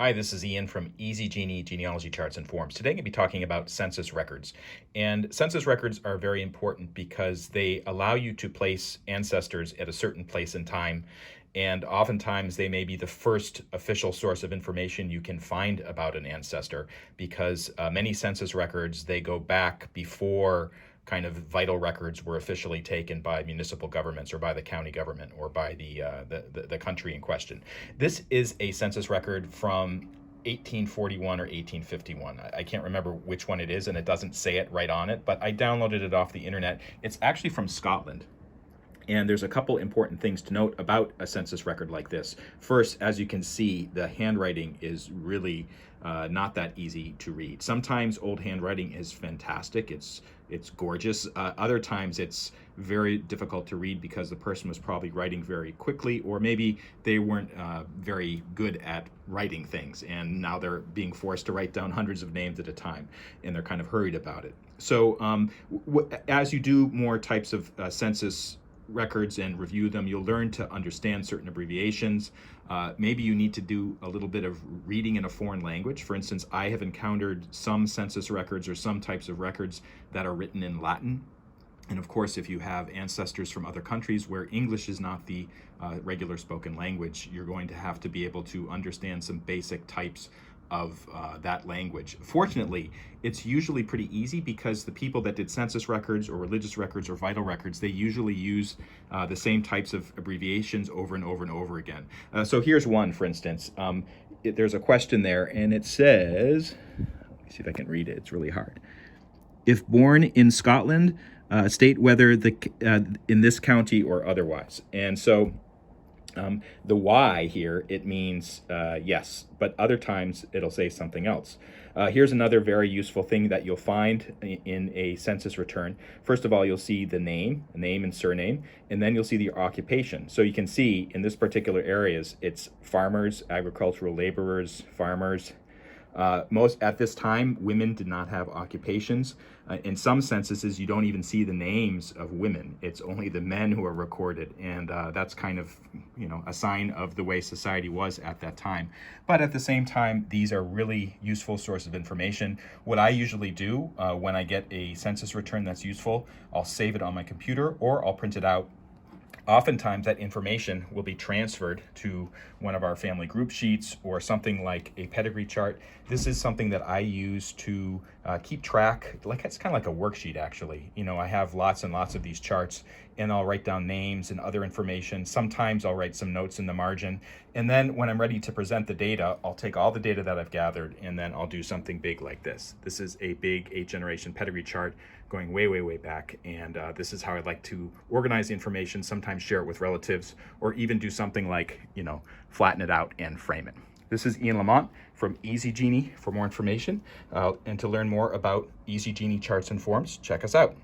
Hi, this is Ian from Easy Genie Genealogy Charts and Forms. Today I'm going to be talking about census records. And census records are very important because they allow you to place ancestors at a certain place in time. And oftentimes they may be the first official source of information you can find about an ancestor because many census records, they go back before kind of vital records were officially taken by municipal governments or by the county government or by the country in question. This is a census record from 1841 or 1851. I can't remember which one it is, and it doesn't say it right on it, but I downloaded it off the internet. It's actually from Scotland. And there's a couple important things to note about a census record like this. First, as you can see, the handwriting is really not that easy to read. Sometimes old handwriting is fantastic. It's gorgeous. Other times it's very difficult to read because the person was probably writing very quickly, or maybe they weren't very good at writing things, and now they're being forced to write down hundreds of names at a time, and they're kind of hurried about it. So as you do more types of census records and review them, you'll learn to understand certain abbreviations. Maybe you need to do a little bit of reading in a foreign language. For instance, I have encountered some census records or some types of records that are written in Latin. And of course, if you have ancestors from other countries where English is not the regular spoken language, you're going to have to be able to understand some basic types of that language. Fortunately, it's usually pretty easy because the people that did census records or religious records or vital records, they usually use the same types of abbreviations over and over and over again. So here's one, for instance. There's a question there, and it says, let me see if I can read it. It's really hard. If born in Scotland, state whether in this county or otherwise. And so the Y here, it means yes, but other times it'll say something else. Here's another very useful thing that you'll find in a census return. First of all, you'll see the name and surname, and then you'll see the occupation. So you can see in this particular areas, it's farmers, agricultural laborers, farmers. Most at this time, women did not have occupations. In some censuses, you don't even see the names of women. It's only the men who are recorded, and that's kind of, a sign of the way society was at that time. But at the same time, these are really useful source of information. What I usually do when I get a census return that's useful, I'll save it on my computer or I'll print it out. Oftentimes that information will be transferred to one of our family group sheets or something like a pedigree chart. This is something that I use to keep track, it's kind of like a worksheet actually. I have lots and lots of these charts, and I'll write down names and other information. Sometimes I'll write some notes in the margin. And then when I'm ready to present the data, I'll take all the data that I've gathered and then I'll do something big like this. This is a big 8-generation pedigree chart going way, way, way back. And this is how I'd like to organize the information, sometimes share it with relatives, or even do something like, flatten it out and frame it. This is Ian Lamont from Easy Genie. For more information and to learn more about Easy Genie charts and forms, check us out.